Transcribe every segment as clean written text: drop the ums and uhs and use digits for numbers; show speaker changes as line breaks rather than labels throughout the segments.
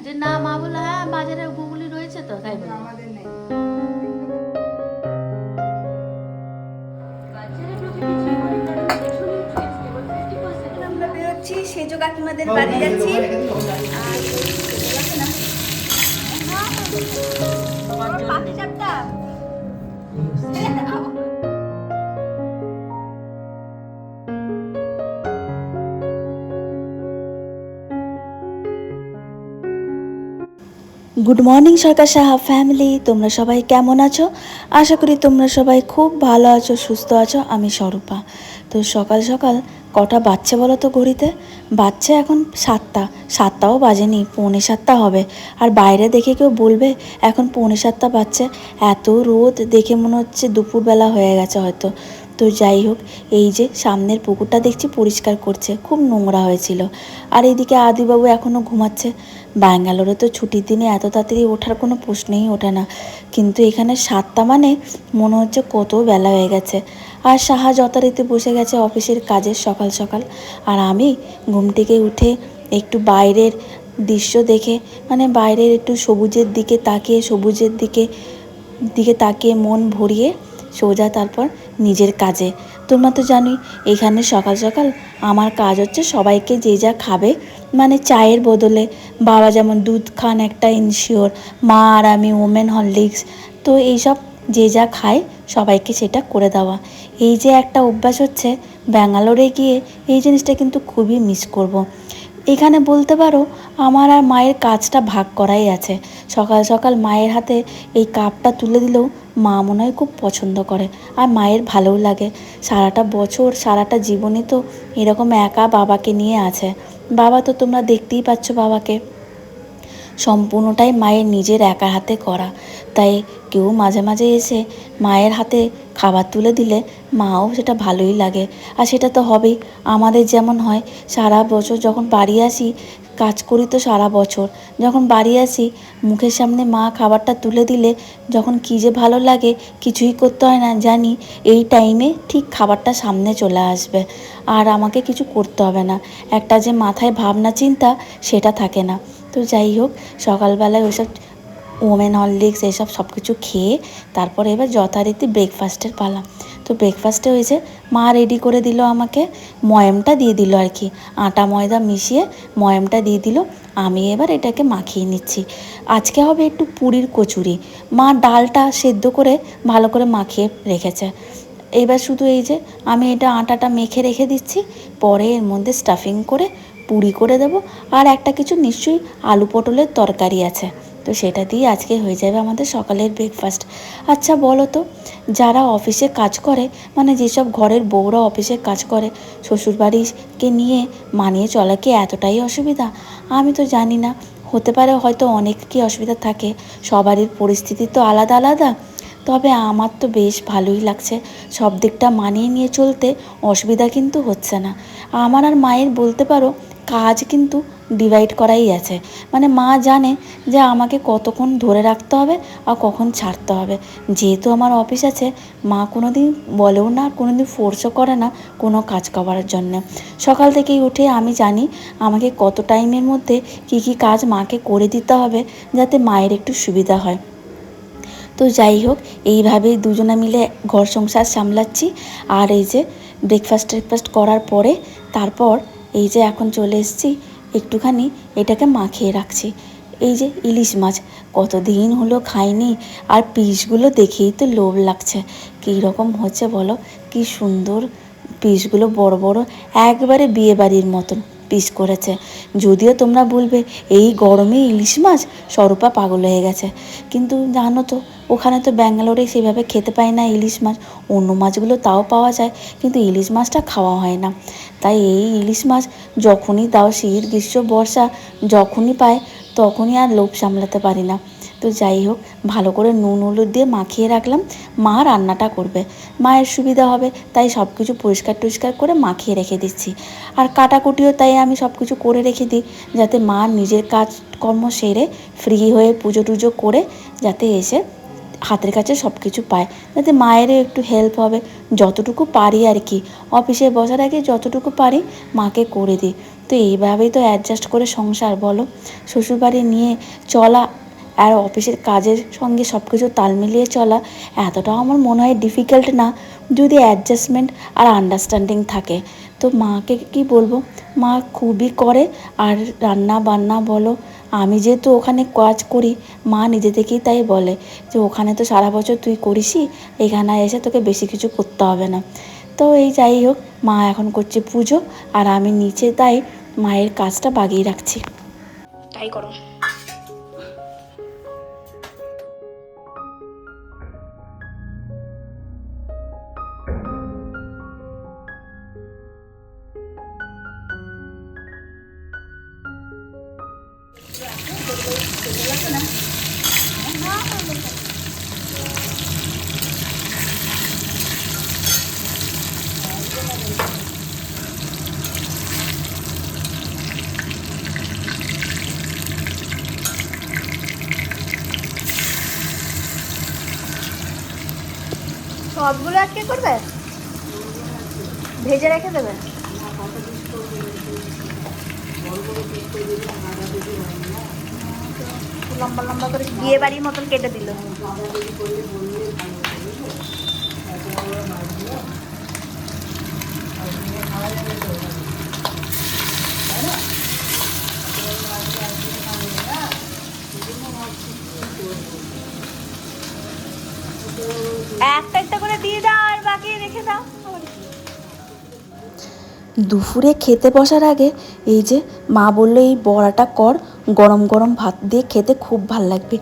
যে না, মা বললো হ্যাঁ বাজারে গুগলি রয়েছে তো, তাই বললো।
আমাদের নেই। আমরা বেরোচ্ছি, সেজো কাকিমাদের বাড়ি যাচ্ছি। আর সেজো আছে না, পাখি চাপটা
গুড মর্নিং সরকার সাহা ফ্যামিলি, তোমরা সবাই কেমন আছো? আশা করি তোমরা সবাই খুব ভালো আছো, সুস্থ আছো। আমি স্বরূপা। তো সকাল সকাল কটা বাচ্চা বলো তো ঘড়িতে? বাচ্চা এখন 7টা, 7টাও বাজেনি, 6:45 হবে। আর বাইরে দেখে কেউ বলবে এখন 6:45 বাজছে? এত রোদ দেখে মনে হচ্ছে দুপুরবেলা হয়ে গেছে হয়তো। তো যাই হোক, এই যে সামনের পুকুরটা দেখছি পরিষ্কার করছে, খুব নোংরা হয়েছিল। আর এইদিকে আদিবাবু এখনও ঘুমাচ্ছে। ব্যাঙ্গালোরে তো ছুটির দিনে এত তাড়াতাড়ি ওঠার কোনো প্রশ্নই ওঠে না, কিন্তু এখানে 7টা মানে মনে হচ্ছে কত বেলা হয়ে গেছে। আর সাহা যথারীতি বসে গেছে অফিসের কাজে সকাল সকাল। আর আমি ঘুম থেকে উঠে একটু বাইরের দৃশ্য দেখে, মানে বাইরের একটু সবুজের দিকে তাকিয়ে, সবুজের দিকে দিকে তাকিয়ে মন ভরিয়ে সোজা তারপর নিজের কাজে। তোমরা তো জানোই এখানে সকাল সকাল আমার কাজ হচ্ছে সবাইকে যে যা খাবে, মানে চায়ের বদলে বাবা যেমন দুধ খান একটা ইনশিওর, মা আর আমি ওমেন হরলিক্স, তো এইসব যে যা খায় সবাইকে সেটা করে দেওয়া। এই যে একটা অভ্যাস হচ্ছে, ব্যাঙ্গালোরে গিয়ে এই জিনিসটা কিন্তু খুবই মিস করব। এখানে বলতে পারো আমার আর মায়ের কাজটা ভাগ করাই আছে। সকাল সকাল মায়ের হাতে এই কাপটা তুলে দিলেও মা মনে হয় খুব পছন্দ করে, আর মায়ের ভালোও লাগে। সারাটা বছর সারাটা জীবনে তো এরকম একা বাবাকে নিয়ে আছে। বাবা তো তোমরা দেখতেই পাচ্ছ, বাবাকে সম্পূর্ণটাই মায়ের নিজের একা হাতে করা। তাই কেউ মাঝে মাঝে এসে মায়ের হাতে খাবার তুলে দিলে মাও সেটা ভালোই লাগে। আর সেটা তো হবেই, আমাদের যেমন হয় সারা বছর যখন বাড়ি আসি, কাজ করি তো সারা বছর, যখন বাড়ি আসি মুখের সামনে মা খাবারটা তুলে দিলে যখন কী যে ভালো লাগে, কিছুই করতে হয় না, জানি এই টাইমে ঠিক খাবারটা সামনে চলে আসবে আর আমাকে কিছু করতে হবে না। একটা যে মাথায় ভাবনা চিন্তা সেটা থাকে না। তো যাই হোক, সকালবেলায় ওইসব ওমেন হরলিক্স এসব সব কিছু খেয়ে তারপরে এবার যথারীতি ব্রেকফাস্টের পালা। তো ব্রেকফাস্টে হয়েছে, মা রেডি করে দিল আমাকে, ময়ামটা দিয়ে দিল আর কি, আটা ময়দা মিশিয়ে ময়ামটা দিয়ে দিল। আমি এবার এটাকে মাখিয়ে নিচ্ছি। আজকে হবে একটু পুরীর কচুরি। মা ডালটা সেদ্ধ করে ভালো করে মাখিয়ে রেখেছে। এবার শুধু এই যে আমি এটা আটাটা মেখে রেখে দিচ্ছি, পরে এর মধ্যে স্টাফিং করে পুরি করে দেব। আর একটা কিছু নিশ্চয়ই আলু পটলের তরকারি আছে, তো সেটা দিয়ে আজকে হয়ে যাবে আমাদের সকালের ব্রেকফাস্ট। আচ্ছা বলো তো, যারা অফিসে কাজ করে, মানে যেসব ঘরের বউরা অফিসে কাজ করে, শ্বশুরবাড়িকে নিয়ে মানিয়ে চলা কি এতটাই অসুবিধা? আমি তো জানি না, হতে পারে হয়তো অনেক কি অসুবিধা থাকে, সবারই পরিস্থিতি তো আলাদা আলাদা। তবে আমার তো বেশ ভালোই লাগছে, সব দিকটা মানিয়ে নিয়ে চলতে অসুবিধা কিন্তু হচ্ছে না। আমার আর মায়ের বলতে পারো কাজ কিন্তু ডিভাইড করাই আছে, মানে মা জানে যে আমাকে কতক্ষণ ধরে রাখতে হবে আর কখন ছাড়তে হবে। যেহেতু আমার অফিস আছে, মা কোনো দিন বলেও না, কোনো দিন ফোর্সও করে না কোনো কাজ করার জন্য। সকাল থেকেই উঠে আমি জানি আমাকে কত টাইমের মধ্যে কী কী কাজ মাকে করে দিতে হবে, যাতে মায়ের একটু সুবিধা হয়। তো যাই হোক, এইভাবেই দুজনে মিলে ঘর সংসার সামলাচ্ছি। আর এই যে ব্রেকফাস্ট করার পরে তারপর এই যে এখন চলে এসেছি, একটুখানি এটাকে মাখিয়ে রাখছি। এই যে ইলিশ মাছ, কতদিন হলো খাইনি, আর পিসগুলো দেখেই তো লোভ লাগছে। কী রকম হচ্ছে বলো, কি সুন্দর পিসগুলো, বড় বড়, একবারে বিয়ে বাড়ির মতন পিস করেছে। যদিও তোমরা বলবে এই গরমে ইলিশ মাছ, স্বরূপা পাগল হয়ে গেছে, কিন্তু জানো তো ওখানে তো ব্যাঙ্গালোরে সেভাবে খেতে পায় না ইলিশ মাছ। অন্য মাছগুলো তাও পাওয়া যায়, কিন্তু ইলিশ মাছটা খাওয়া হয় না। তাই এই ইলিশ মাছ যখনই দাও, শীত গ্রীষ্ম বর্ষা যখনই পায় তখনই আর লোভ সামলাতে পারি না। তো যাই হোক, ভালো করে নুন হলুদ দিয়ে মাখিয়ে রাখলাম। মা রান্নাটা করবে, মায়ের সুবিধা হবে, তাই সব কিছু পরিষ্কার টরিষ্কার করে মাখিয়ে রেখে দিচ্ছি। আর কাটাকুটিও তাই আমি সব কিছু করে রেখে দিই, যাতে মা নিজের কাজকর্ম সেরে ফ্রি হয়ে পুজো টুজো করে যাতে এসে হাতের কাছে সব কিছু পায়, যাতে মায়েরও একটু হেল্প হবে। যতটুকু পারি আর কি, অফিসে বসার আগে যতটুকু পারি মাকে করে দিই। তো এইভাবেই তো অ্যাডজাস্ট করে সংসার বলো, শ্বশুরবাড়ি নিয়ে চলা আর অফিসের কাজের সঙ্গে সব কিছু তাল মিলিয়ে চলা এতটাও আমার মনে হয় ডিফিকাল্ট না, যদি অ্যাডজাস্টমেন্ট আর আন্ডারস্ট্যান্ডিং থাকে। তো মাকে কি বলবো, মা খুবই করে। আর রান্না বান্না বলো, আমি যেহেতু ওখানে কাজ করি, মা নিজে থেকেই তাই বলে যে ওখানে তো সারা বছর তুই করিসই, এখানে এসে তোকে বেশি কিছু করতে হবে না। তো এই যাই হোক, মা এখন করছে পুজো আর আমি নিচে তাই মায়ের কাজটা বাগিয়ে রাখছি।
তাই করো। সবগুলো আজকে করবে, ভেজে রেখে দেবে। লম্বা লম্বা করে বিয়ে বাড়ির মতন কেটে দিল। একটা একটা করে দিয়ে দাও আর বাকি রেখে দাও।
দুপুরে খেতে বসার আগে এই যে মা বললো এই বড়াটা কর, গরম গরম ভাত দিয়ে খেতে খুব ভাল লাগবে।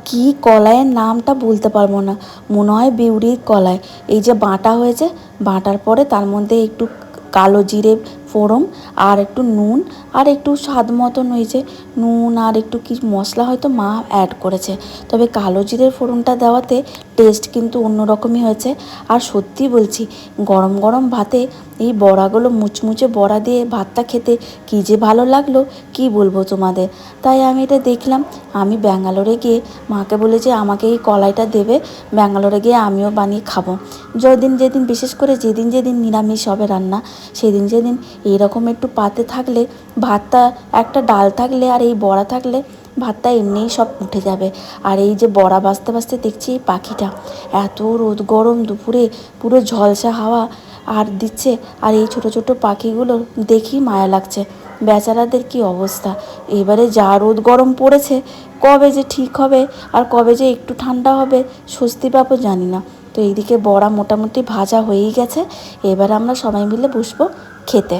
কি কলাইয়ের নামটা বলতে পারবো না, মনে হয় বিউরির কলাই। এই যে বাটা হয়েছে, বাটার পরে তার মধ্যে একটু কালো জিরে ফোড়ন আর একটু নুন আর একটু স্বাদ মতন হয়েছে নুন আর একটু কি মশলা হয়তো মা অ্যাড করেছে, তবে কালো জিরের ফোড়নটা দেওয়াতে টেস্ট কিন্তু অন্যরকমই হয়েছে। আর সত্যি বলছি, গরম গরম ভাতে এই বড়াগুলো মুচমুচে বড়া দিয়ে ভাতটা খেতে কী যে ভালো লাগলো কি বলবো তোমাদের। তাই আমি এটা দেখলাম, আমি ব্যাঙ্গালোরে গিয়ে মাকে বলেছি আমাকে এই কলাইটা দেবে, ব্যাঙ্গালোরে গিয়ে আমিও বানিয়ে খাবো। যেদিন বিশেষ করে যেদিন নিরামিষ হবে রান্না, সেদিন এইরকম একটু পাতে থাকলে ভাতটা, একটা ডাল থাকলে আর এই বড়া থাকলে ভাতটা এমনিই সব উঠে যাবে। আর এই যে বড়া বাজতে বাজতে দেখছি এই পাখিটা এত রোদ গরম দুপুরে পুরো ঝলসা হাওয়া আর দিচ্ছে, আর এই ছোট ছোট পাখিগুলো দেখি মায়া লাগছে, বেচারাদের কি অবস্থা। এবারে যা রোদ গরম পড়েছে, কবে যে ঠিক হবে আর কবে যে একটু ঠান্ডা হবে স্বস্তি পাবো জানি না। তো এইদিকে বড়া মোটামুটি ভাজা হয়েই গেছে, এবার আমরা সবাই মিলে বসবো খেতে।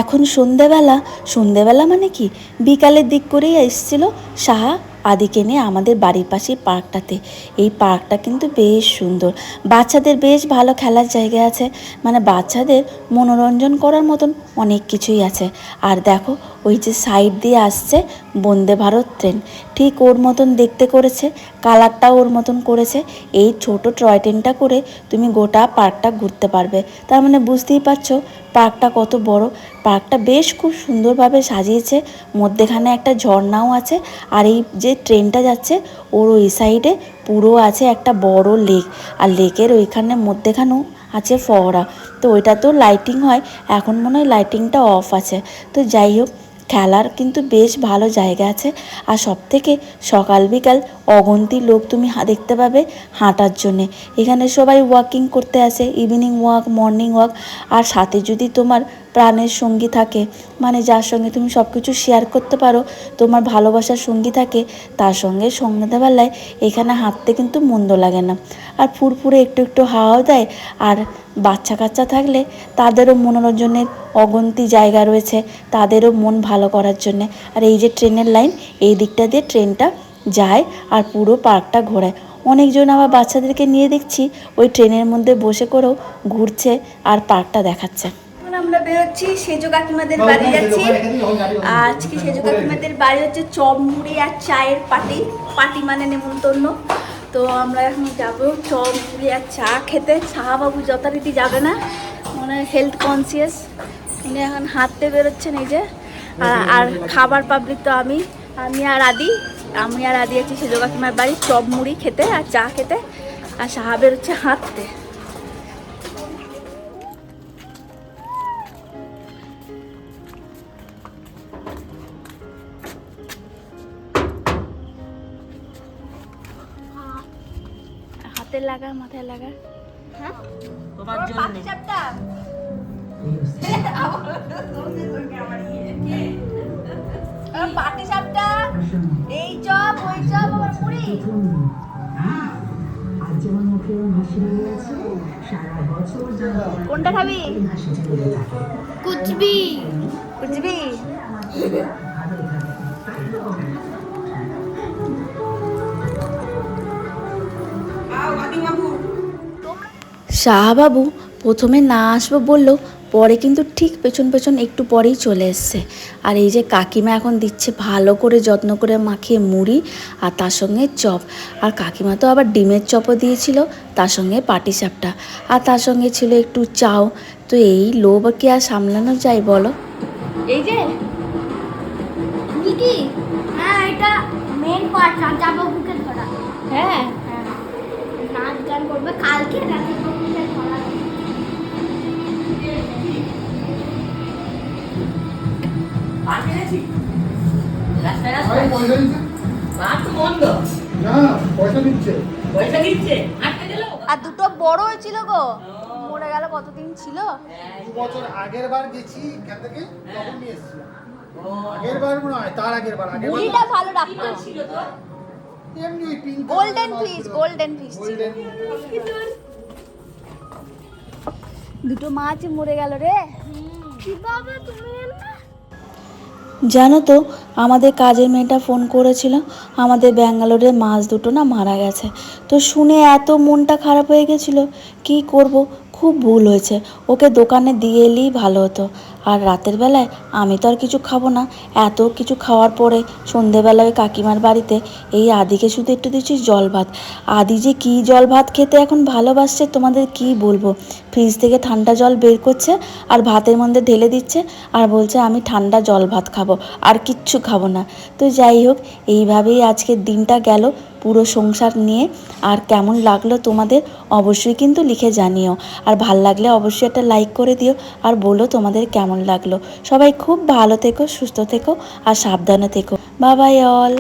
এখন সন্ধেবেলা মানে কি বিকালের দিক করেই এসেছিল সাহা আদিকে নিয়ে আমাদের বাড়ির পাশে পার্কটাতে। এই পার্কটা কিন্তু বেশ সুন্দর, বাচ্চাদের বেশ ভালো খেলার জায়গা আছে, মানে বাচ্চাদের মনোরঞ্জন করার মতন অনেক কিছুই আছে। আর দেখো ওই যে সাইড দিয়ে আসছে বন্দে ভারত ট্রেন, ঠিক ওর মতন দেখতে করেছে, কালারটাও ওর মতন করেছে। এই ছোট টয় ট্রেনটা করে তুমি গোটা পার্কটা ঘুরতে পারবে, তার মানে বুঝতেই পারছো পার্কটা কত বড়। পার্কটা বেশ খুব সুন্দরভাবে সাজিয়েছে, মধ্যেখানে একটা ঝর্ণাও আছে। আর এই যে ট্রেনটা যাচ্ছে ওর ওই সাইডে পুরো আছে একটা বড় লেক, আর লেকের ওইখানে মধ্যেখানেও আছে ফোয়ারা। তো ওইটা তো লাইটিং হয়, এখন মনে হয় লাইটিংটা অফ আছে। তো যাই হোক, খেলার কিন্তু বেশ ভালো জায়গা আছে। আর সবথেকে সকাল বিকাল অগন্তি লোক তুমি দেখতে পাবে হাঁটার জন্যে। এখানে সবাই ওয়াকিং করতে আসে, ইভিনিং ওয়াক, মর্নিং ওয়াক। আর সাথে যদি তোমার প্রাণের সঙ্গী থাকে, মানে যার সঙ্গে তুমি সব কিছু শেয়ার করতে পারো, তোমার ভালোবাসার সঙ্গী থাকে, তার সঙ্গে সন্ধ্যাবেলায় এখানে হাঁটতে কিন্তু মন্দ লাগে না। আর ফুরফুরে একটু একটু হাওয়াও দেয়। আর বাচ্চা কাচ্চা থাকলে তাদেরও মনোরঞ্জনের অগন্তি জায়গা রয়েছে, তাদেরও মন ভালো করার জন্যে। আর এই যে ট্রেনের লাইন, এই দিকটা দিয়ে ট্রেনটা যায় আর পুরো পার্কটা ঘোরায়। অনেকজন আবার বাচ্চাদেরকে নিয়ে দেখছি ওই ট্রেনের মধ্যে বসে করেও ঘুরছে আর পার্কটা দেখাচ্ছে।
আমরা বেরোচ্ছি, সেজো কাকিমাদের বাড়ি যাচ্ছি। আজকে সেজো কাকিমাদের বাড়ি হচ্ছে চপ মুড়ি আর চায়ের পার্টি, পার্টি মানে নেমন্তন্ন। তো আমরা এখন যাবো চপ মুড়ি আর চা খেতে। সাহাবাবু যথারীতি যাবে না, মনে হয় হেলথ কনসিয়াস, উনি এখন হাঁটতে বেরোচ্ছেন এই যে। আর খাবার পাবলিক তো আমি আর আদি আছি সেজো কাকিমার বাড়ি চপ মুড়ি খেতে আর চা খেতে, আর সাহা বেরোচ্ছে হাঁটতে। হাতে লাগা, মাথায় লাগা। হ্যাঁ তোমার জন্য পাটি সাপটা, এই চপ ওই চপ আমার মুড়ি। কোনটা খাবি? কুচবি কুচবি।
শাহবাবু প্রথমে না আসবো বললেও পরে কিন্তু ঠিক পেছন পেছন একটু পরেই চলে এসছে। আর এই যে কাকিমা এখন দিচ্ছে ভালো করে যত্ন করে মাখিয়ে মুড়ি আর তার সঙ্গে চপ। আর কাকিমা তো আবার ডিমের চপও দিয়েছিল, তার সঙ্গে পাটিসাপটা, আর তার সঙ্গে ছিল একটু চাও। তো এই লোভ কি আর সামলানো যায় বলো?
এই যে কি, হ্যাঁ এটা মেন পার্ট, রাজা বাবুকে ধরা। হ্যাঁ নাচ গান করবে কালকে, রাজা বাবুকে ধরা। আর দুটো বড় হয়েছিল গো, মরে গেল। কতদিন ছিল?
2 বছর আগের বার গেছি এখান থেকে, তখন নিয়ে এসেছিলাম। আগের বার নয়, তার আগের বার।
মুড়িটা ভালো রাখতো।
এমনি ওই পিঙ্ক
গোল্ডেন ফিশ ছিল। দুটো মাছ মরে গেল রে। কিভাবে তুমি?
জানো তো আমাদের কাজের মেয়েটা ফোন করেছিল, আমাদের ব্যাঙ্গালোরের মাছ দুটো না মারা গেছে। তো শুনে এত মনটা খারাপ হয়ে গেছিলো, কি করব, খুব ভুল হয়েছে। ওকে দোকানে দিয়ে এলেই ভালো হতো। আর রাতের বেলায় আমি তো আর কিছু খাবো না। এত কিছু খাওয়ার পরে সন্ধেবেলায় কাকিমার বাড়িতে এই আদিকে শুধু একটু দিচ্ছি জল ভাত। আদি যে কী জল ভাত খেতে এখন ভালোবাসছে তোমাদের কি বলবো। ফ্রিজ থেকে ঠান্ডা জল বের করছে আর ভাতের মধ্যে ঢেলে দিচ্ছে আর বলছে আমি ঠান্ডা জল ভাত খাবো, আর কিচ্ছু খাবো না। তো যাই হোক, এইভাবেই আজকের দিনটা গেল পুরো সংসার নিয়ে। আর কেমন লাগলো তোমাদের অবশ্যই কিন্তু লিখে জানিও। আর ভাল লাগলে অবশ্যই একটা লাইক করে দিও আর বলো তোমাদের কেমন লাগলো। সবাই খুব ভালো থেকো, সুস্থ থেকো আর সাবধানে থেকো। Bye bye all.